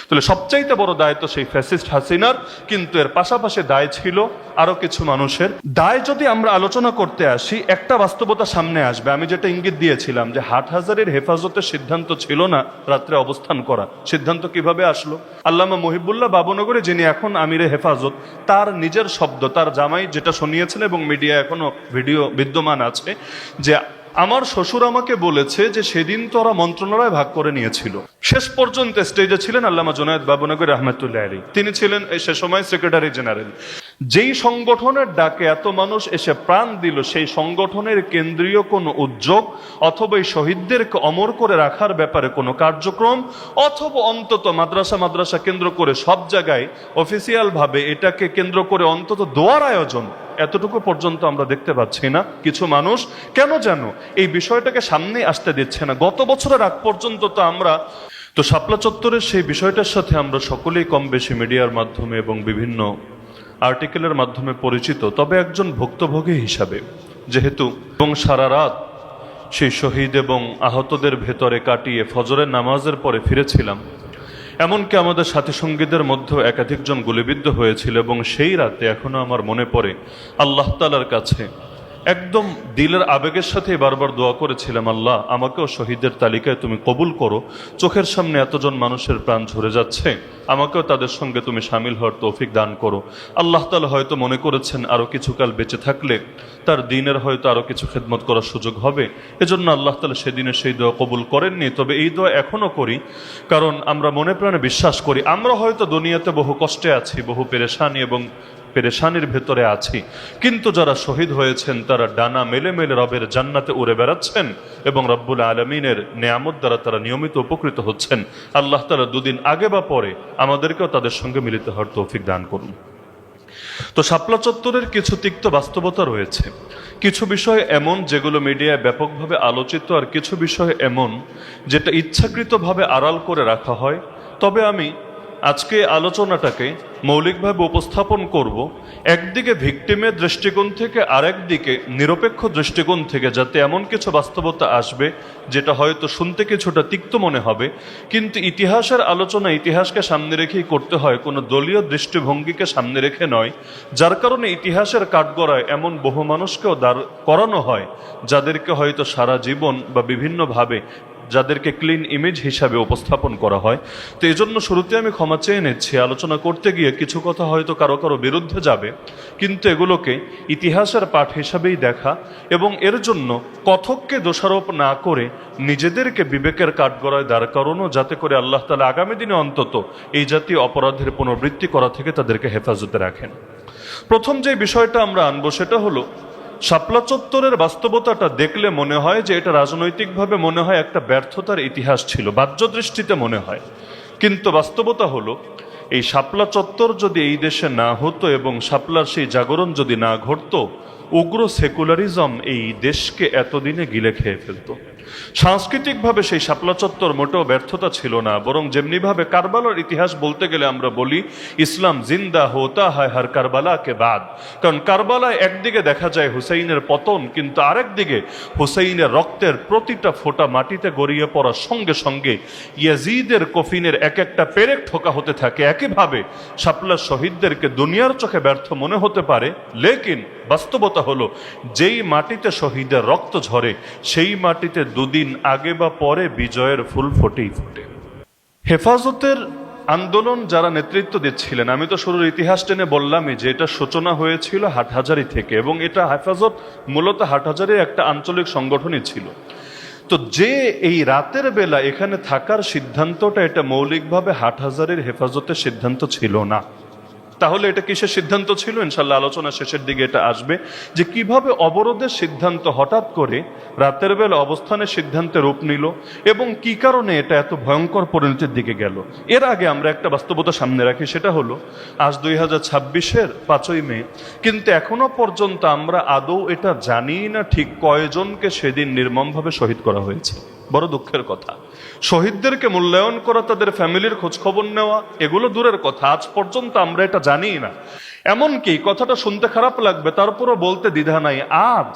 তাহলে সবচাইতে বড় দায় তো সেই ফ্যাসিস্ট হাসিনার, কিন্তু এর পাশাপাশি দায় ছিল আরো কিছু মানুষের। দায় যদি আমরা আলোচনা করতে আসি, একটা বাস্তবতা সামনে আসবে। আমি যেটা ইঙ্গিত দিয়েছিলাম যে হাটহাজারীর হেফাজতের সিদ্ধান্ত ছিল না রাত্রে অবস্থান করা। সিদ্ধান্ত কিভাবে আসলো? আল্লামা মহিবুল্লাহ বাবুনগরে, যিনি এখন আমিরে হেফাজত, তার নিজের শব্দ, তার জামাই যেটা শুনিয়েছেন এবং মিডিয়া এখনো ভিডিও বিদ্যমান আছে, যে আমার শ্বশুর আমাকে বলেছে যে সেদিন তো ওরা মন্ত্রণালয় ভাগ করে নিয়েছিল। শেষ পর্যন্ত স্টেজে ছিলেন আল্লামা জুনায়েদ বাবুনগরী রহমতুল্লাহ আলাইহি। তিনি ছিলেন সে সময় সেক্রেটারি জেনারেল। যেই সংগঠনের ডাকে এত মানুষ এসে প্রাণ দিল, সেই সংগঠনের কেন্দ্রীয় কোনো উদ্যোগ অথবা এই শহীদদেরকে অমর করে রাখার ব্যাপারে কোনো কার্যক্রম, অথবা অন্তত মাদ্রাসা কেন্দ্র করে সব জায়গায় অফিসিয়াল ভাবে এটাকে কেন্দ্র করে অন্তত দোয়ার আয়োজন, এতটুকু পর্যন্ত আমরা দেখতে পাচ্ছি না। কিছু মানুষ কেন যেন এই বিষয়টাকে সামনে আসতে দিচ্ছে না। গত বছরের আগ পর্যন্ত তো আমরা শাপলা চত্বরের সেই বিষয়টার সাথে আমরা সকলেই কম বেশি মিডিয়ার মাধ্যমে এবং বিভিন্ন আর্টিকেলের মাধ্যমে পরিচিত। তবে একজন ভুক্তভোগী হিসাবে যেহেতু এবং সারা রাত সেই শহীদ এবং আহতদের ভেতরে কাটিয়ে ফজরের নামাজের পরে ফিরেছিলাম, এমনকি আমাদের সাথী সঙ্গীদের মধ্যেও একাধিকজন গুলিবিদ্ধ হয়েছিল, এবং সেই রাতে এখনো আমার মনে পড়ে আল্লাহ তাআলার কাছে একদম দিলের আবেগের সাথে বারবার দোয়া করেছিলাম, আল্লাহ আমাকেও শহীদের তালিকায় তুমি কবুল করো। চোখের সামনে এতজন মানুষের প্রাণ ঝরে যাচ্ছে, আমাকেও তাদের সঙ্গে তুমি শামিল হওয়ার তৌফিক দান করো। আল্লাহ তাআলা হয়তো মনে করেছেন আরো কিছুকাল বেঁচে থাকলে তার দিনের হয়তো আরো কিছু খেদমত করার সুযোগ হবে, এজন্য আল্লাহ তাআলা সেদিনে সেই দোয়া কবুল করেননি। তবে এই দোয়া এখনো করি, কারণ আমরা মনে প্রাণে বিশ্বাস করি আমরা হয়তো দুনিয়াতে বহু কষ্টে আছি, বহু পেরেশানি এবং পেরেশানির ভেতরে আছি, কিন্তু যারা শহীদ হয়েছেন তারা ডানা মেলে মেলে রবের জান্নাতে উড়ে বেড়াচ্ছেন এবং রব্বুল আলমিনের নেয়ামত দ্বারা তারা নিয়মিত উপকৃত হচ্ছেন। আল্লাহ তাআলা দুদিন আগে বা পরে আমাদেরকেও তাদের সঙ্গে মিলিত হওয়ার তৌফিক দান করুন। তো শাপলা চত্বরের কিছু তিক্ত বাস্তবতা রয়েছে, কিছু বিষয় এমন যেগুলো মিডিয়ায় ব্যাপকভাবে আলোচিত, আর কিছু বিষয় এমন যেটা ইচ্ছাকৃতভাবে আড়াল করে রাখা হয়। তবে আমি আজকে আলোচনাটাকে মৌলিকভাবে উপস্থাপন করব একদিকে ভিকটিমের দৃষ্টিকোণ থেকে, আরেকদিকে নিরপেক্ষ দৃষ্টিকোণ থেকে, যাতে এমন কিছু বাস্তবতা আসবে যেটা হয়তো শুনতে কিছুটা তিক্ত মনে হবে, কিন্তু ইতিহাসের আলোচনা ইতিহাসকে সামনে রেখেই করতে হয়, কোনো দলীয় দৃষ্টিভঙ্গিকে সামনে রেখে নয়। যার কারণে ইতিহাসের কাঠগড়ায় এমন বহু মানুষকেও দাঁড় করানো হয় যাদেরকে হয়তো সারা জীবন বা বিভিন্নভাবে যাদেরকে ক্লিন ইমেজ হিসাবে উপস্থাপন করা হয়। তো এই জন্য শুরুতে আমি ক্ষমা চেয়ে নিচ্ছি, আলোচনা করতে গিয়ে কিছু কথা হয়তো কারো বিরুদ্ধে যাবে, কিন্তু এগুলোকে ইতিহাসের পাঠ হিসাবেই দেখা এবং এর জন্য কথককে দোষারোপ না করে নিজেদেরকে বিবেকের কাঠগড়ায় দাঁড় করানো, যাতে করে আল্লাহ তাআলা আগামী দিনে অন্তত এই জাতীয় অপরাধের পুনরাবৃত্তি করা থেকে তাদেরকে হেফাজতে রাখেন। প্রথম যে বিষয়টা আমরা আনবো সেটা হলো, শাপলা চত্বরের বাস্তবতাটা দেখলে মনে হয় যে এটা রাজনৈতিকভাবে মনে হয় একটা ব্যর্থতার ইতিহাস ছিল, বাহ্য দৃষ্টিতে মনে হয়, কিন্তু বাস্তবতা হলো এই শাপলা চত্বর যদি এই দেশে না হতো এবং শাপলার সেই জাগরণ যদি না ঘটতো, উগ্র সেকুলারিজম এই দেশকে এতদিনে গিলে খেয়ে ফেলতো। সাংস্কৃতিকভাবে সেই শাপলা চত্বর মোটেও ব্যর্থতা ছিল না, বরং যেমনিভাবে কারবালার ইতিহাস বলতে গেলে আমরা বলি ইসলাম জিন্দা হোতা হয় হর কারবালা কে বাদ। কারণ কারবালায় একদিকে দেখা যায় হুসাইনের পতন, কিন্তু আরেক দিকে হুসাইনের রক্তের প্রতিটা ফোঁটা মাটিতে গড়িয়ে পড়ার সঙ্গে সঙ্গে ইয়াজিদের কফিনের এক একটা পেরেক ঠোকা হতে থাকে। একইভাবে শাপলার শহীদদেরকে দুনিয়ার চোখে ব্যর্থ মনে হতে পারে, লেকিন বাস্তবতা হলো যেই মাটিতে শহীদের রক্ত ঝরে সেই মাটিতে দুদিন আগে বা পরে বিজয়ের ফুল ফোটেই ফোটে। হেফাজতের আন্দোলন যারা নেতৃত্ব দিচ্ছিলেন, আমি তো শুরুর ইতিহাস টেনে বললামই যে এটা সূচনা হয়েছিল হাটহাজারী থেকে, এবং এটা হেফাজত মূলত হাটহাজারীর একটা আঞ্চলিক সংগঠনই ছিল। তো যে এই রাতের বেলা এখানে থাকার সিদ্ধান্তটা, এটা মৌলিকভাবে হাটহাজারীর হেফাজতের সিদ্ধান্ত ছিল না। তাহলে এটা কিসের সিদ্ধান্ত ছিল? ইনশাল্লাহ আলোচনা শেষের দিকে এটা আসবে যে কিভাবে অবরোধের সিদ্ধান্ত হঠাৎ করে রাতের বেলা অবস্থানের সিদ্ধান্তে রূপ নিল এবং কি কারণে এটা এত ভয়ঙ্কর পরিণতির দিকে গেল। এর আগে আমরা একটা বাস্তবতা সামনে রাখি, সেটা হলো আজ 2026-এর 5ই মে, কিন্তু এখনো পর্যন্ত আমরা আদৌ এটা জানি না ঠিক কয়জনকে সেদিন নির্মমভাবে শহীদ করা হয়েছে। বড় দুঃখের কথা, শহীদদেরকে মূল্যায়ন করা, তাদের ফ্যামিলির খোঁজ খবর নেওয়া, এগুলো দূরের কথা, আজ পর্যন্ত আমরা এটা জানি না। এমনকি কথাটা শুনতে খারাপ লাগবে, তারপরও বলতে দ্বিধা নাই, আজ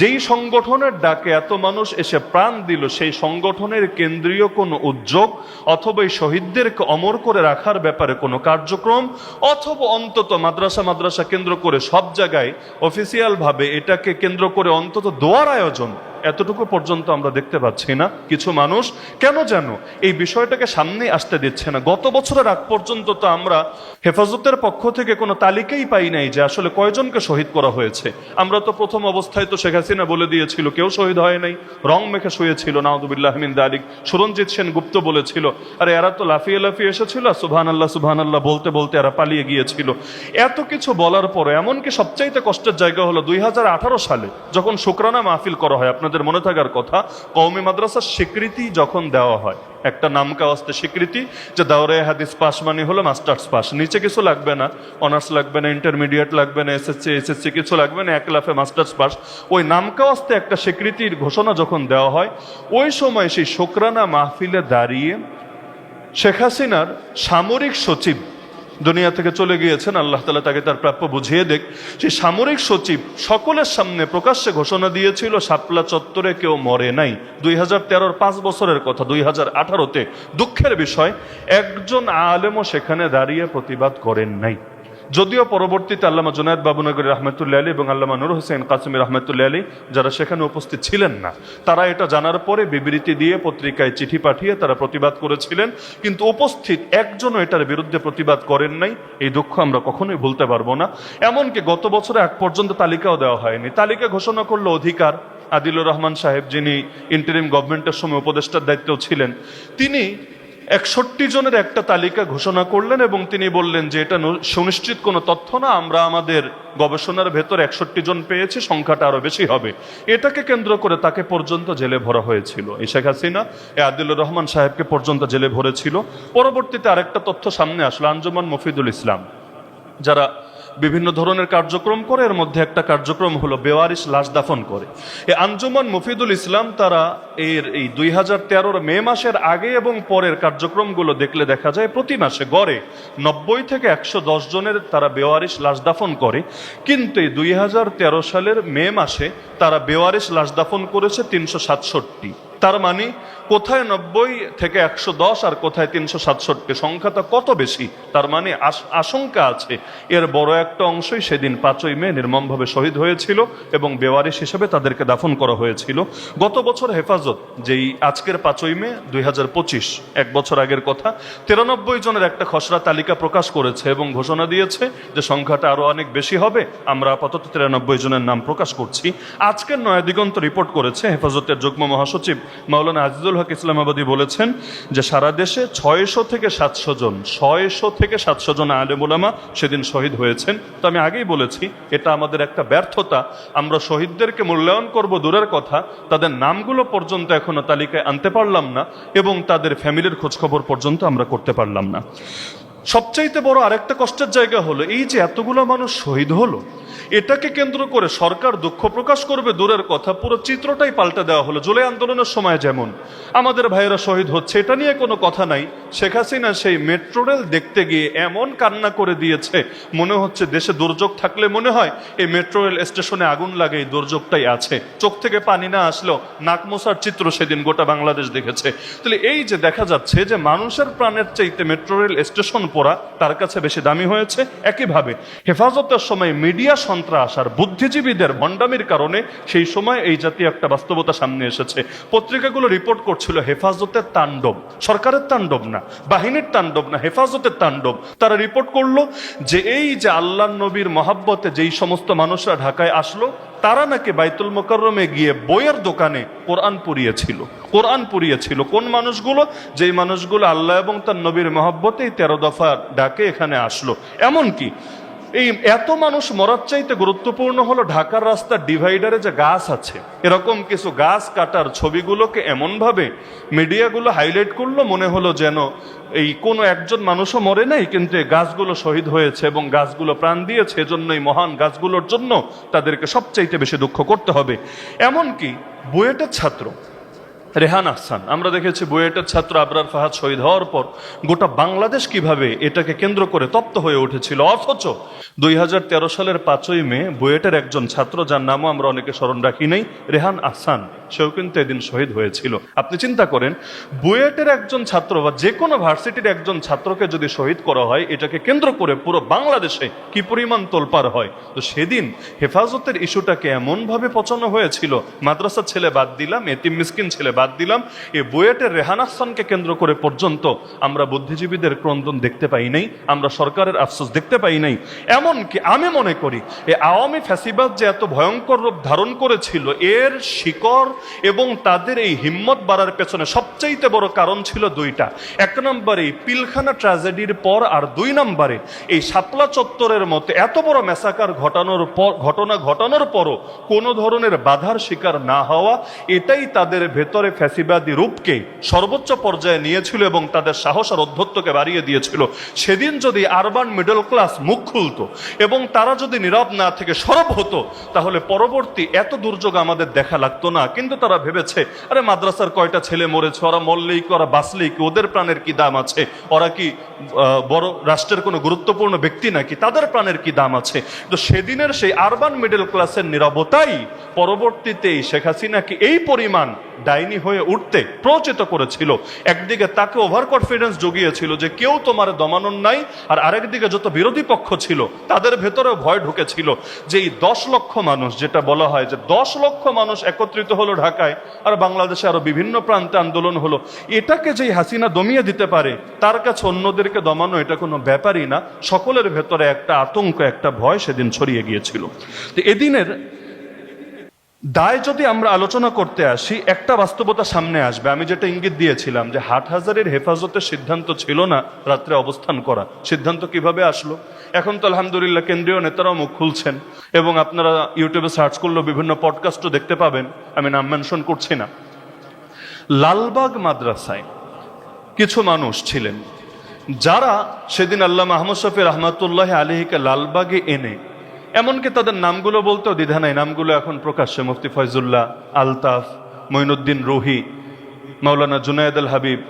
যেই সংগঠনের ডাকে এত মানুষ এসে প্রাণ দিল, সেই সংগঠনের কেন্দ্রীয় কোনো উদ্যোগ অথবা এই শহীদদেরকে অমর করে রাখার ব্যাপারে কোনো কার্যক্রম, অথবা অন্তত মাদ্রাসা কেন্দ্র করে সব জায়গায় অফিসিয়াল ভাবে এটাকে কেন্দ্র করে অন্তত দোয়ার আয়োজন, এতটুকু পর্যন্ত আমরা দেখতে পাচ্ছি না। কিছু মানুষ কেন যেন এই বিষয়টাকে সামনে আসতে দিচ্ছে না। গত বছরের আগ পর্যন্ত তো আমরা হেফাজতের পক্ষ থেকে কোনো তালিকাই পাই নাই যে আসলে কয়জনকে শহীদ করা হয়েছে। আমরা তো প্রথম অবস্থায় তো শেখ হাসিনা বলে দিয়েছিল কেউ শহীদ হয় নাই, রং মেখে শুয়েছিল, নাউযুবিল্লাহি মিন যালিক। সুরঞ্জিত সেন গুপ্ত বলেছিল আরে এরা তো লাফিয়ে লাফিয়ে এসেছিল, সুবহানাল্লাহ বলতে বলতে এরা পালিয়ে গিয়েছিল। এত কিছু বলার পরে এমনকি সবচাইতে কষ্টের জায়গা হলো 2018 সালে যখন শুকরানা মাহফিল করা হয়, আপনাদের মনে থাকার কথা, কওমি মাদ্রাসার স্বীকৃতি যখন দেওয়া হয়, একটা নামকা ওয়াস্তে স্বীকৃতি যে দাওরে হাদিস পাস মানে হলো মাস্টার্স পাস, নিচে কিছু লাগবে না, অনার্স লাগবে না, ইন্টারমিডিয়েট লাগবে না, এসএসসি কিছু লাগবে না, এক লাফে মাস্টার্স পাস। ওই নামকা ওয়াস্তে একটা স্বীকৃতির ঘোষণা যখন দেওয়া হয়, ওই সময় সেই শুকরানা মাহফিলে দাঁড়িয়ে শেখ হাসিনার সামরিক সচিব দুনিয়া থেকে চলে গিয়েছেন, আল্লাহ তাআলা তাকে তার প্রাপ্য বুঝিয়ে দেখ, সেই সামরিক সচিব সকলের সামনে প্রকাশ্যে ঘোষণা দিয়েছিল শাপলা চত্বরে কেউ মরে নাই। 2013-র 5 বছরের কথা, 2018-তে দুঃখের বিষয় একজন আলেমও সেখানে দাঁড়িয়ে প্রতিবাদ করেন নাই। যদিও পরবর্তীতে আল্লামা জুনায়েদ বাবুনগরী রহমতুল্লাহ আলী এবং আল্লামা নূর হোসেন কাসেমী রহমতুল্লাহ আলী যারা সেখানে উপস্থিত ছিলেন না, তারা এটা জানার পরে বিবৃতি দিয়ে পত্রিকায় চিঠি পাঠিয়ে তারা প্রতিবাদ করেছিলেন, কিন্তু উপস্থিত একজনও এটার বিরুদ্ধে প্রতিবাদ করেন নাই। এই দুঃখ আমরা কখনোই ভুলতে পারবো না। এমনকি গত বছরে এক পর্যন্ত তালিকাও দেওয়া হয়নি। তালিকা ঘোষণা করলো অধিকার আদিলুর রহমান সাহেব, যিনি ইন্টারিম গভর্নমেন্টের সময় উপদেষ্টার দায়িত্বেও ছিলেন, তিনি 61 জনের একটা তালিকা ঘোষণা করলেন এবং তিনি বললেন যে এটা সুনিশ্চিত কোনো তথ্য না, আমরা আমাদের গবেষণার ভেতর 61 জন পেয়েছি, সংখ্যাটা আরো বেশি হবে। এটাকে কেন্দ্র করে তাকে পর্যন্ত জেলে ভরা হয়েছিল। এই শেখ হাসিনা আদিলুর রহমান সাহেবকে পর্যন্ত জেলে ভরেছিল। পরবর্তীতে আরেকটা তথ্য সামনে আসলো, আঞ্জুমান মুফিদুল ইসলাম যারা বিভিন্ন ধরনের কার্যক্রম করে, এর মধ্যে একটা কার্যক্রম হলো বেওয়ারিশ লাশ দাফন করে। এই আঞ্জুমান মুফিদুল ইসলাম তারা এই 2013-র মে মাসের আগে এবং পরের কার্যক্রমগুলো দেখলে দেখা যায় প্রতি মাসে গড়ে 90 থেকে 110 জনের তারা বেওয়ারিশ লাশ দাফন করে। কিন্তু এই 2013 সালের মে মাসে তারা বেওয়ারিশ লাশ দাফন করেছে 367। তার মানে কোথায় 90 থেকে 110 আর কোথায় 367, সংখ্যাটা কত বেশি। তার মানে আশঙ্কা আছে এর বড় একটা অংশই সেদিন 5ই মে নির্মমভাবে শহীদ হয়েছিল এবং বেওয়ারিশ হিসেবে তাদেরকে দাফন করা হয়েছিল। গত বছর হেফাজত যেই আজকের 5ই মে 2025, এক বছর আগের কথা, 93 জনের একটা খসড়া তালিকা প্রকাশ করেছে এবং ঘোষণা দিয়েছে যে সংখ্যাটা আরো অনেক বেশি হবে। আমরা আপাতত 93 জনের নাম প্রকাশ করছি। আজকের নয়া দিগন্ত রিপোর্ট করেছে, হেফাজতের যুগ্ম মহাসচিব মাওলানা আজিজুল হক ইসলামাবাদী বলেছেন যে সারা দেশে 600 থেকে 700 জন আলেম উলামা সেদিন শহীদ হয়েছেন। তো আমি আগেই বলেছি এটা আমাদের একটা ব্যর্থতা। আমরা শহীদদেরকে মূল্যায়ন করব দূরের কথা, তাদের নামগুলো পর্যন্ত এখনো তালিকায় আনতে পারলাম না এবং তাদের ফ্যামিলির খোঁজখবর পর্যন্ত আমরা করতে পারলাম না। সবচাইতে বড় আরেকটা কষ্টের জায়গা হলো এই যে এতগুলো মানুষ শহীদ হলো, এটাকে কেন্দ্র করে সরকার দুঃখ প্রকাশ করবে দূরের কথা, পুরো চিত্রটাই পাল্টে দেওয়া হলো। জুলাই আন্দোলনের সময় যেমন আমাদের ভাইয়েরা শহীদ হচ্ছে, এটা নিয়ে কোনো কথা নাই, শেখ হাসিনা সেই মেট্রো রেল দেখতে গিয়ে এমন কান্না করে দিয়েছে, মনে হচ্ছে দেশে দুর্যোগ থাকলে মনে হয় এই মেট্রো রেল স্টেশনে আগুন লাগে, এই দুর্যোগটাই আছে। চোখ থেকে পানি না আসলেও নাক মোছার চিত্র সেদিন গোটা বাংলাদেশ দেখেছে। তাহলে এই যে দেখা যাচ্ছে যে মানুষের প্রাণের চাইতে মেট্রো রেল স্টেশন পড়া তার কাছে বেশি দামি হয়েছে। একইভাবে হেফাজতের সময় মিডিয়া সন্ত্রাস আর বুদ্ধিজীবীদের ভণ্ডামির কারণে সেই সময় এই জাতীয় একটা বাস্তবতা সামনে এসেছে। পত্রিকাগুলো রিপোর্ট করছিল হেফাজতের তাণ্ডব, সরকারের তাণ্ডব না, বাহিনীর তাণ্ডব না, হেফাজতের তাণ্ডব। তারা রিপোর্ট করলো যে এই যে আল্লাহর নবীর মহাব্বতে যেই সমস্ত মানুষরা ঢাকায় আসলো, তারা নাকি বাইতুল মোকাররমে গিয়ে বইয়ের দোকানে কোরআন পুড়িয়েছিল। কোন মানুষগুলো? যেই মানুষগুলো আল্লাহ এবং তার নবীর মহব্বতে 13 দফা ডাকে এখানে আসলো। এমনকি এই এত মানুষ মরার চাইতে গুরুত্বপূর্ণ হলো ঢাকার রাস্তার ডিভাইডারে যে গাছ আছে, এরকম কিছু গাছ কাটার ছবিগুলোকে এমনভাবে মিডিয়াগুলো হাইলাইট করলো, মনে হলো যেন এই কোনো একজন মানুষও মরে নাই, কিন্তু এই গাছগুলো শহীদ হয়েছে এবং গাছগুলো প্রাণ দিয়েছে, এজন্যই মহান গাছগুলোর জন্য তাদেরকে সবচাইতে বেশি দুঃখ করতে হবে। এমনকি বুয়েটের ছাত্র রেহান আহসান, আমরা দেখেছি বুয়েটের ছাত্র আবরার ফাহাদ শহীদ হওয়ার পর গোটা বাংলাদেশ কিভাবে এটাকে কেন্দ্র করে তপ্ত হয়ে উঠেছিল। অথচ 2013 সালের 5ই মে বুয়েটের একজন ছাত্র, যার নামও আমরা অনেকে স্মরণ রাখি নাই, রেহান আহসান, সেও কিন্তু এদিন শহীদ হয়েছিল। আপনি চিন্তা করেন, বুয়েটের একজন ছাত্র বা যে কোনো ভার্সিটির একজন ছাত্রকে যদি শহীদ করা হয়, এটাকে কেন্দ্র করে পুরো বাংলাদেশে কি পরিমাণ তোলপাড় হয়। তো সেদিন হেফাজতের ইস্যুটাকে এমনভাবে পচানো হয়েছিল, মাদ্রাসার ছেলে বাদ দিলাম, এতিম মিসকিন ছেলে বাদ দিলাম, এই বুয়েটের রেহান আহসানকে কেন্দ্র করে পর্যন্ত আমরা বুদ্ধিজীবীদের ক্রন্দন দেখতে পাই নাই, আমরা সরকারের আফসোস দেখতে পাই নাই। এমনকি আমি মনে করি এই আওয়ামী ফ্যাসিবাদ যে এত ভয়ঙ্কর রূপ ধারণ করেছিল, এর শিকড় এবং তাদের এই হিম্মত বাড়ার পেছনে সবচাইতে বড় কারণ ছিল দুইটা। এক নম্বরে পিলখানা ট্র্যাজেডির পর, আর 2 নম্বরে এই শাপলা চত্বরের মতো এত বড় ম্যাসাকার ঘটনা ঘটানোর পরও কোনো ধরনের বাধার শিকার না হওয়া, এটাই তাদের ভেতরে ফ্যাসিবাদী রূপকে সর্বোচ্চ পর্যায়ে নিয়েছিল এবং তাদের সাহস আর অধ্যত্বকে বাড়িয়ে দিয়েছিল। সেদিন যদি আরবান মিডল ক্লাস মুখ খুলতো এবং তারা যদি নীরব না থেকে সরব হতো, তাহলে পরবর্তী এত দুর্যোগ আমাদের দেখা লাগতো না। কিন্তু তারা ভেবেছে, আরে মাদ্রাসার কয়টা ছেলে মরেছে, ওরা মরলেই কি, ওরা বাঁচলেই কি, ওদের প্রাণের কি দাম আছে, ওরা কি বড় রাষ্ট্রের কোনো গুরুত্বপূর্ণ ব্যক্তি নাকি, তাদের প্রাণের কি দাম আছে। তো সেদিনের সেই আরবান মিডল ক্লাসের নীরবতাই পরবর্তীতে শেখ হাসিনাকে এই পরিমাণ ডাইনি হয়ে উঠতে প্ররোচিত করেছিল। একদিকে তাকে ওভার কনফিডেন্স জুগিয়েছিল যে কেউ তোমার দমানোর নাই, আর আরেকদিকে যত বিরোধী পক্ষ ছিল তাদের ভেতরেও ভয় ঢুকেছিল যে এই 10 লক্ষ মানুষ, যেটা বলা হয় যে 10 লক্ষ মানুষ একত্রিত হলো ঢাকায়, আর বাংলাদেশে আরো বিভিন্ন প্রান্তে আন্দোলন হলো, এটাকে যেই হাসিনা দমিয়ে দিতে পারে, তার কাছে অন্যদেরকে দমানো এটা কোনো ব্যাপারই না। সকলের ভেতরে একটা আতঙ্ক, একটা ভয় সেদিন ছড়িয়ে গিয়েছিল। তো এদিনের দায় যদি আমরা আলোচনা করতে আসি, একটা বাস্তবতা সামনে আসবে। আমি যেটা ইঙ্গিত দিয়েছিলাম যে হাটহাজারীর হেফাজতের সিদ্ধান্ত ছিল না রাত্রে অবস্থান করা, সিদ্ধান্ত কিভাবে আসলো? এখন তো আলহামদুলিল্লাহ কেন্দ্রীয় নেতারাও মুখ খুলছেন এবং আপনারা ইউটিউবে সার্চ করলেও বিভিন্ন পডকাস্টও দেখতে পাবেন, আমি নাম মেনশন করছি না। লালবাগ মাদ্রাসায় কিছু মানুষ ছিলেন যারা সেদিন আল্লামা আহমদ শফি রহমাতুল্লাহ আলাইহিকে লালবাগে এনে, এমনকি তাদের নামগুলো বলতেও দ্বিধা নাই, নামগুলো এখন প্রকাশ্যে, মুফতি ফয়জুল্লাহ, আলতাফ, মঈনুদ্দিন রুহি, মাওলানা জুনায়েদ আল হাবিব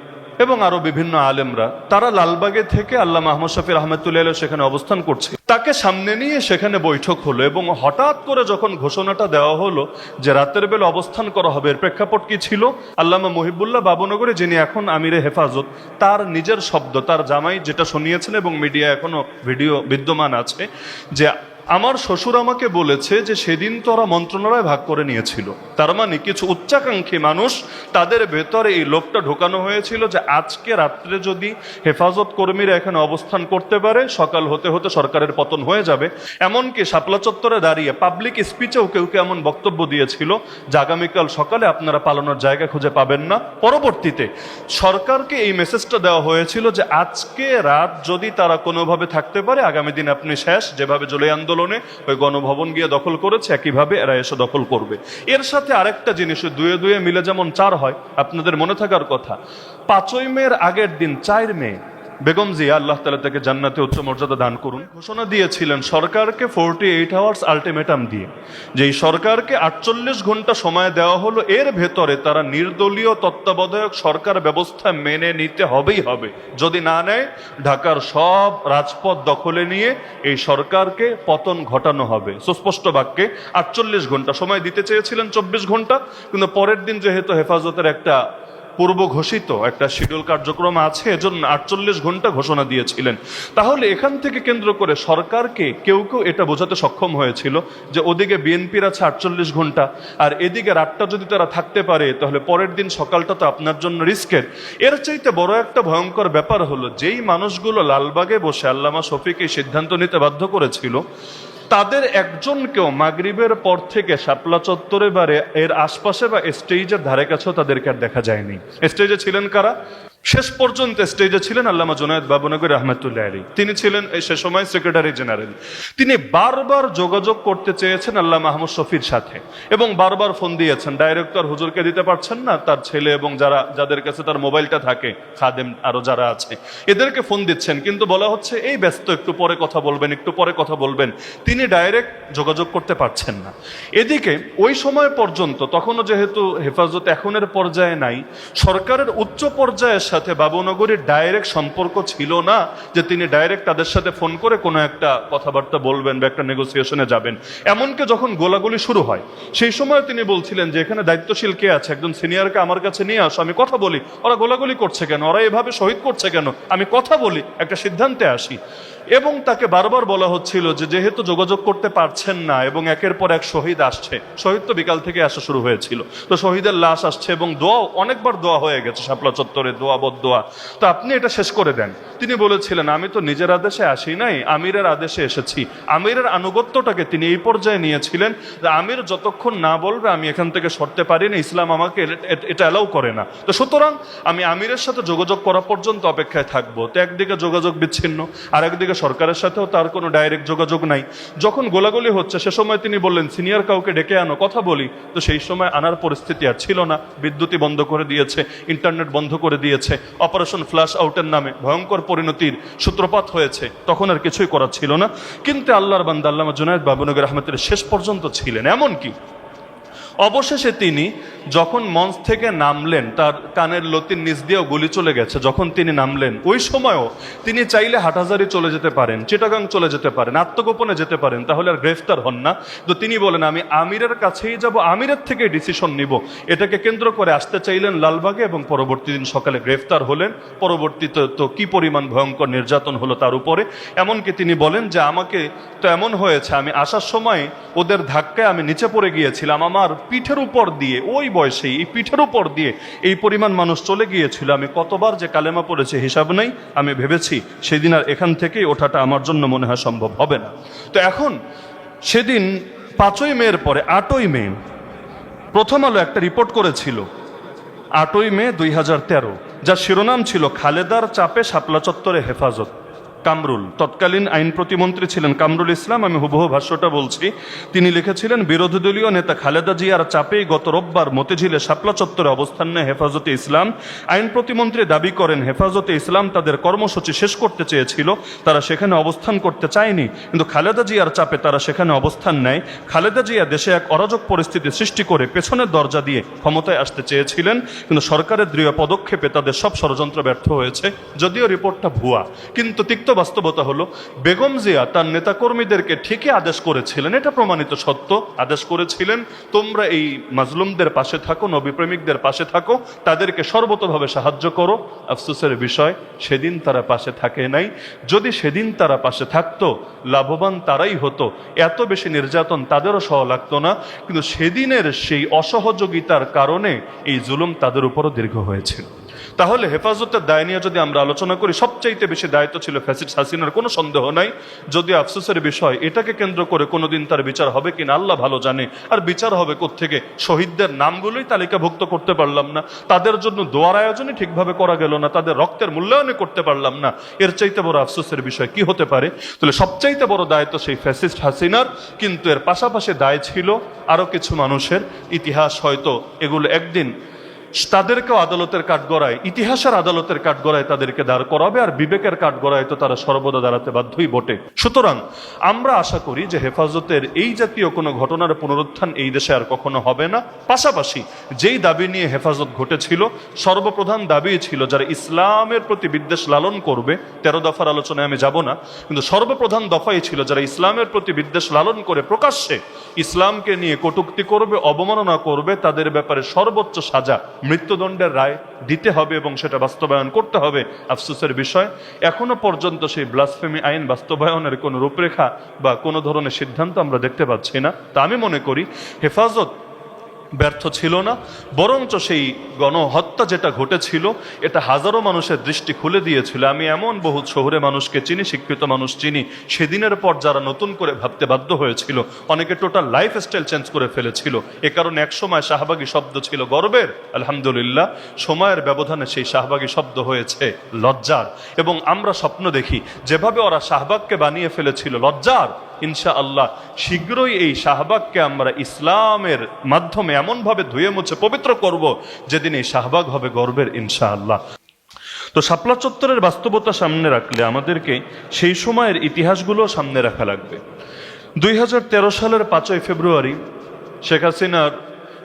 এবং আরো বিভিন্ন আলেমরা, তারা লালবাগে থেকে আল্লামা আহমদ শফি রহমাতুল্লাহ সেখানে অবস্থান করছে। তাকে সামনে নিয়ে সেখানে বৈঠক হলো এবং হঠাৎ করে যখন ঘোষণাটা দেওয়া হলো যে রাতের বেলা অবস্থান করা হবে, এর প্রেক্ষাপট কি ছিল? আল্লামা মহিবুল্লাহ বাবুনগরে, যিনি এখন আমিরে হেফাজত, তার নিজের শব্দ, তার জামাই যেটা শুনিয়েছেন এবং মিডিয়া এখনো ভিডিও বিদ্যমান আছে, যে আমার শ্বশুর আমাকে বলেছে যে সেদিন তো ওরা মন্ত্রণালয় ভাগ করে নিয়েছিল। তার মানে কিছু উচ্চাকাঙ্ক্ষী মানুষ, তাদের ভেতরে এই লোকটা ঢোকানো হয়েছিল যে আজকে রাত্রে যদি হেফাজত কর্মীরা এখানে অবস্থান করতে পারে, সকাল হতে হতে সরকারের পতন হয়ে যাবে। এমনকি শাপলা চত্বরে দাঁড়িয়ে পাবলিক স্পিচেও কেউ কেউ এমন বক্তব্য দিয়েছিল যে আগামীকাল সকালে আপনারা পালানোর জায়গা খুঁজে পাবেন না। পরবর্তীতে সরকারকে এই মেসেজটা দেওয়া হয়েছিল যে আজকে রাত যদি তারা কোনোভাবে থাকতে পারে, আগামী দিন আপনি শেষ। যেভাবে জুলাই আন্দোলনে ওই গণভবন গিয়ে দখল করেছে, একইভাবে এরা এসে দখল করবে। এর সাথে আরেকটা জিনিস, দুয়ে দুয়ে মিলে যেমন 4 হয়, আপনাদের মনে থাকার কথা, 5ই মের আগের দিন 4 মে বেগম জিয়া, আল্লাহ তাআলা তাকে জান্নাতে উচ্চ মর্যাদা দান করুন, ঘোষণা দিয়েছিলেন সরকারকে 48 আওয়ার্স আলটিমেটাম দিয়ে, যে এই সরকারকে 48 ঘন্টা সময় দেওয়া হলো, এর ভেতরে তারা নির্দলীয় তত্ত্বাবধায়ক সরকার ব্যবস্থা মেনে নিতে হবেই হবে। যদি না নেয়, ঢাকার সব রাজপথ দখলে নিয়ে এই সরকারকে পতন ঘটানো হবে। সুস্পষ্ট বাক্যে 48 ঘন্টা সময় দিতে চেয়েছিলেন, 24 ঘন্টা, কিন্তু পরের দিন যেহেতু হেফাজতের একটা পূর্ব ঘোষিত একটা শিডিউল কার্যক্রম আছে, এজন্য 48 ঘন্টা ঘোষণা দিয়েছিলেন। তাহলে এখান থেকে কেন্দ্র করে সরকারকে কেউ কেউ এটা বোঝাতে সক্ষম হয়েছিল যে ওদিকে বিএনপির আছে 48 ঘন্টা, আর এদিকে রাতটা যদি তারা থাকতে পারে তাহলে পরের দিন সকালটা তো আপনার জন্য রিস্কের। এর চাইতে বড় একটা ভয়ঙ্কর ব্যাপার হলো, যেই মানুষগুলো লালবাগে বসে আল্লামা শফিকে সিদ্ধান্ত নিতে বাধ্য করেছিল, তাদের একজনকেও মাগরিবের পর থেকে শাপলা চত্বরে বা এর আশপাশে বা স্টেজের ধারে কাছেও তাদেরকে আর দেখা যায়নি। স্টেজে ছিলেন কারা? শেষ পর্যন্ত স্টেজে ছিলেন আল্লামা জুনায়েদ বাবুনগরী রহমতুল্লাহ আলী। তিনি ছিলেন সে সময় সেক্রেটারি জেনারেল। তিনি বারবার যোগাযোগ করতে চেয়েছেন আল্লাহ মাহমুদ শফির সাথে এবং বারবার ফোন দিয়েছেন। ডাইরেক্টর হুজুরকে দিতে পারছেন না, তার ছেলে এবং যাদের কাছে তার মোবাইলটা থাকে, খাদেম আরো যারা আছে, এদেরকে ফোন দিচ্ছেন, কিন্তু বলা হচ্ছে এই ব্যস্ত, একটু পরে কথা বলবেন, একটু পরে কথা বলবেন। তিনি ডাইরেক্ট যোগাযোগ করতে পারছেন না। এদিকে ওই সময় পর্যন্ত, তখনও যেহেতু হেফাজত এখনের পর্যায়ে নাই, সরকারের উচ্চ পর্যায়ের সাথে বাবুনগরীর ডাইরেক্ট সম্পর্ক ছিল না যে তিনি ডাইরেক্ট তাদের সাথে ফোন করে কোনো একটা কথাবার্তা বলবেন বা একটা নেগোসিয়েশনে যাবেন। এমনকি যখন গোলাগুলি শুরু হয় সেই সময় তিনি বলছিলেন যে এখানে দায়িত্বশীল কে আছে, একজন সিনিয়রকে আমার কাছে নিয়ে আসো, আমি কথা বলি, ওরা গোলাগুলি করছে কেন, ওরা এভাবে শহীদ করছে কেন, আমি কথা বলি, একটা সিদ্ধান্তে আসি। এবং তাকে বারবার বলা হচ্ছিল যে যেহেতু যোগাযোগ করতে পারছেন না এবং একের পর এক শহীদ আসছে, শহীদ তো বিকাল থেকে আসা শুরু হয়েছিল, তো শহীদের লাশ আসছে এবং দোয়া, অনেকবার দোয়া হয়ে গেছে শাপলা চত্বরে, দোয়া বদদোয়া, তো আপনি এটা শেষ করে দেন। তিনি বলেছিলেন আমি তো নিজের আদেশে আসি নাই, আমিরের আদেশে এসেছি। আমিরের আনুগত্যটাকে তিনি এই পর্যায়ে নিয়েছিলেন যে আমির যতক্ষণ না বলবে আমি এখান থেকে সরতে পারি না, ইসলাম আমাকে এটা অ্যালাউ করে না, তো সুতরাং আমি আমিরের সাথে যোগাযোগ করা পর্যন্ত অপেক্ষায় থাকবো। তো একদিকে যোগাযোগ বিচ্ছিন্ন, আর একদিকে সরকারের সাথেও তার কোনো ডাইরেক্ট যোগাযোগ নাই। যখন গোলাগুলি হচ্ছে সে সময় তিনি বললেন সিনিয়র কাউকে ডেকে আনো, কথা বলি। তো সেই সময় আনার পরিস্থিতি আর ছিল না, বিদ্যুৎই বন্ধ করে দিয়েছে, ইন্টারনেট বন্ধ করে দিয়েছে, অপারেশন ফ্ল্যাশ আউটের নামে ভয়ঙ্কর পরিণতির সূত্রপাত হয়েছে, তখন আর কিছুই করার ছিল না। কিন্তু আল্লাহর বান্দা আল্লামা জুনায়েদ বাবুনগরী রহমতুল্লাহ শেষ পর্যন্ত ছিলেন। এমনকি অবশেষে তিনি যখন মঞ্চ থেকে নামলেন, তার কানের লতির নিচ দিয়েও গুলি চলে গেছে, যখন তিনি নামলেন ওই সময়ও তিনি চাইলে হাটহাজারী চলে যেতে পারেন, চিটাগাং চলে যেতে পারেন, আত্মগোপনে যেতে পারেন, তাহলে আর গ্রেফতার হন না। তো তিনি বলেন আমি আমিরের কাছেই যাব, আমিরের থেকে ডিসিশন নিব। এটাকে কেন্দ্র করে আসতে চাইলেন লালবাগে এবং পরবর্তী দিন সকালে গ্রেফতার হলেন। পরবর্তীতে তো কি পরিমাণ ভয়ঙ্কর নির্যাতন হলো তার উপরে। এমনকি তিনি বলেন যে আমাকে তো এমন হয়েছে, আমি আসার সময় ওদের ধাক্কায় আমি নিচে পড়ে গিয়েছিলাম, আমার পিঠের উপর দিয়ে, ওই বয়সে এই পিঠের উপর দিয়ে এই পরিমাণ মানুষ চলে গিয়েছিল, আমি কতবার যে কালেমা পড়েছে হিসাব নেই। আমি ভেবেছি সেদিন আর এখান থেকেই ওঠাটা আমার জন্য মনে হয় সম্ভব হবে না। তো এখন সেদিন 5ই মের পরে 8ই মে প্রথম আলো একটা রিপোর্ট করেছিল, 8ই মে 2013, যার শিরোনাম ছিল খালেদার চাপে শাপলা চত্বরে হেফাজত। কামরুল, তৎকালীন আইন প্রতিমন্ত্রী ছিলেন কামরুল ইসলাম, আমি হুবহু ভাষ্যটা বলছি। তিনি লিখেছিলেন বিরোধী দলীয় নেতা খালেদা জিয়ার চাপেই গত রোববার মতিঝিলে শাপলা চত্বরে অবস্থান নেয় হেফাজতে ইসলাম। আইন প্রতিমন্ত্রী দাবি করেন হেফাজতে ইসলাম তাদের কর্মসূচি শেষ করতে চেয়েছিল, তারা সেখানে অবস্থান করতে চায়নি, কিন্তু খালেদা জিয়ার চাপে তারা সেখানে অবস্থান নেয়। খালেদা জিয়া দেশে এক অরাজক পরিস্থিতি সৃষ্টি করে পেছনের দরজা দিয়ে ক্ষমতায় আসতে চেয়েছিলেন, কিন্তু সরকারের দৃঢ় পদক্ষেপে তাদের সব ষড়যন্ত্র ব্যর্থ হয়েছে। যদিও রিপোর্টটা ভুয়া, কিন্তু তিক্ত বাস্তবতা হলো বেগম জিয়া তার নেতাকর্মীদেরকে ঠিকই আদেশ করেছিলেন, এটা প্রমাণিত সত্য, আদেশ করেছিলেন তোমরা এই মাজলুমদের পাশে থাকো, নবীপ্রেমিকদের পাশে থাকো, তাদেরকে সর্বতভাবে সাহায্য করো। আফসোসের বিষয় সেদিন তারা পাশে থাকে নাই। যদি সেদিন তারা পাশে থাকতো লাভবান তারাই হতো, এত বেশি নির্যাতন তাদেরও সহ লাগতো না। কিন্তু সেদিনের সেই অসহযোগিতার কারণে এই জুলুম তাদের উপরও দীর্ঘ হয়েছিল। তাহলে হেফাজতের দায় নিয়ে যদি আমরা আলোচনা করি, সবচাইতে বেশি দায়িত্ব ছিল ফ্যাসিস্ট হাসিনার, কোনো সন্দেহ নাই। যদিও আফসোসের বিষয় এটাকে কেন্দ্র করে কোনোদিন তার বিচার হবে কিনা আল্লাহ ভালো জানে। আর বিচার হবে কোত্থেকে? শহীদদের নামগুলোই তালিকাভুক্ত করতে পারলাম না, তাদের জন্য দোয়ার আয়োজনই ঠিকভাবে করা গেল না, তাদের রক্তের মূল্যায়নই করতে পারলাম না। এর চাইতে বড় আফসোসের বিষয় কি হতে পারে? তাহলে সবচাইতে বড় দায়িত্ব সেই ফ্যাসিস্ট হাসিনার, কিন্তু এর পাশাপাশি দায় ছিল আরো কিছু মানুষের। ইতিহাস হয়তো এগুলো একদিন তাদেরকেও আদালতের কাঠগড়ায়, ইতিহাসের আদালতের কাঠগড়ায় তাদেরকে দাঁড় করাবে, আর বিবেকের কাঠগড়ায় তো তারা সর্বদা দাঁড়াতে বাধ্যই বটে। সুতরাং আমরা আশা করি যে হেফাজতের এই জাতীয় কোনো ঘটনার পুনরুত্থান এই দেশে আর কখনো হবে না। পাশাপাশি যেই দাবি নিয়ে হেফাজত ঘটেছিল, সর্বপ্রধান দাবি ছিল যারা ইসলামের প্রতি বিদ্বেষ লালন করবে, 13 দফার আলোচনায় আমি যাব না, কিন্তু সর্বপ্রধান দফাই ছিল যারা ইসলামের প্রতি বিদ্বেষ লালন করে প্রকাশ্যে ইসলামকে নিয়ে কটূক্তি করবে, অবমাননা করবে, তাদের ব্যাপারে সর্বোচ্চ সাজা, মৃত্যুদণ্ডের রায় দিতে হবে এবং সেটা বাস্তবায়ন করতে হবে। আফসোসের বিষয় এখনো পর্যন্ত সেই ব্লাসফেমি আইন বাস্তবায়নের কোনো রূপরেখা বা কোনো ধরনের সিদ্ধান্ত আমরা দেখতে পাচ্ছি না। তা আমি মনে করি হেফাজত ব্যর্থ ছিল না, বরঞ্চ সেই গণহত্যা যেটা ঘটেছিল এটা হাজারো মানুষের দৃষ্টি খুলে দিয়েছিল। আমি এমন বহু শহুরে মানুষকে চিনি, শিক্ষিত মানুষ চিনি, সেদিনের পর যারা নতুন করে ভাবতে বাধ্য হয়েছিল, অনেকে টোটাল লাইফ স্টাইল চেঞ্জ করে ফেলেছিল। এ কারণে এক সময় শাহবাগী শব্দ ছিল গর্বের, আলহামদুলিল্লাহ সময়ের ব্যবধানে সেই শাহবাগী শব্দ হয়েছে লজ্জার। এবং আমরা স্বপ্ন দেখি যেভাবে ওরা শাহবাগকে বানিয়ে ফেলেছিল লজ্জার, ইনশা আল্লাহ শীঘ্রই এই শাহবাগকে আমরা ইসলামের মাধ্যমে এমনভাবে ধুয়ে মুছে পবিত্র করব যেদিন এই শাহবাগ হবে গর্বের, ইনশা আল্লাহ। তো শাপলা চত্বরের বাস্তবতা সামনে রাখলে আমাদেরকে সেই সময়ের ইতিহাসগুলো সামনে রাখা লাগবে। 2013 সালের 5ই ফেব্রুয়ারি শেখ হাসিনার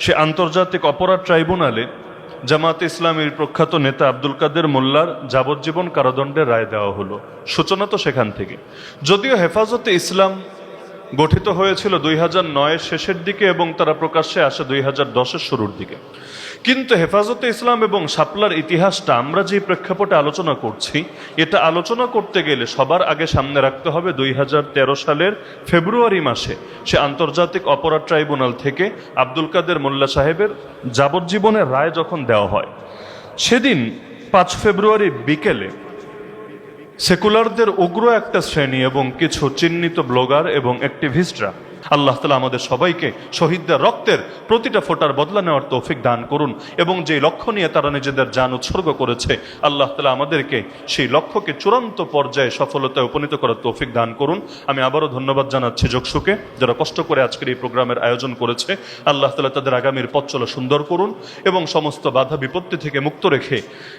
সে আন্তর্জাতিক অপরাধ ট্রাইব্যুনালে জামায়াতে ইসলামীর প্রখ্যাত নেতা আব্দুল কাদের মোল্লার যাবজ্জীবন কারাদণ্ডের রায় দেওয়া হলো। সূচনা তো সেখান থেকে। যদিও হেফাজতে ইসলাম গঠিত হয়েছিল 2009-এর শেষের দিকে এবং তারা প্রকাশ্যে আসে 2010-এর শুরুর দিকে, কিন্তু হেফাজতে ইসলাম এবং শাপলার ইতিহাসটা আমরা যে প্রেক্ষাপটে আলোচনা করছি, এটা আলোচনা করতে গেলে সবার আগে সামনে রাখতে হবে 2013 সালের ফেব্রুয়ারি মাসে সে আন্তর্জাতিক অপরাধ ট্রাইব্যুনাল থেকে আব্দুল কাদের মোল্লা সাহেবের যাবজ্জীবনের রায় যখন দেওয়া হয়। সেদিন 5 ফেব্রুয়ারি বিকেলে সেকুলারদের উগ্র একটা শ্রেণী এবং কিছু চিহ্নিত ব্লগার এবং অ্যাক্টিভিস্টরা, আল্লাহ তাআলা আমাদের সবাইকে শহীদদের রক্তের প্রতিটা ফোঁটার বদলা নেওয়ার তৌফিক দান করুন, এবং যে লক্ষ্য নিয়ে তারা নিজেদের জান উৎসর্গ করেছে, আল্লাহ তাআলা আমাদেরকে সেই লক্ষ্যকে চূড়ান্ত পর্যায়ে সফলতায় উপনীত করার তৌফিক দান করুন। আমি আবারও ধন্যবাদ জানাচ্ছি যোগসুকে, যারা কষ্ট করে আজকের এই প্রোগ্রামের আয়োজন করেছে। আল্লাহ তাআলা তাদের আগামীর পথ চলা সুন্দর করুন এবং সমস্ত বাধা বিপত্তি থেকে মুক্ত রেখে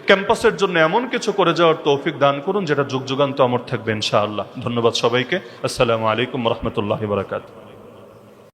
ক্যাম্পাসের জন্য এমন কিছু করে যাওয়ার তৌফিক দান করুন যেটা যুগ যুগান্ত অমর থাকবে ইনশাআল্লাহ। ধন্যবাদ সবাইকে। আসসালামু আলাইকুম ওয়া রাহমাতুল্লাহি ওয়া বারাকাতুহু।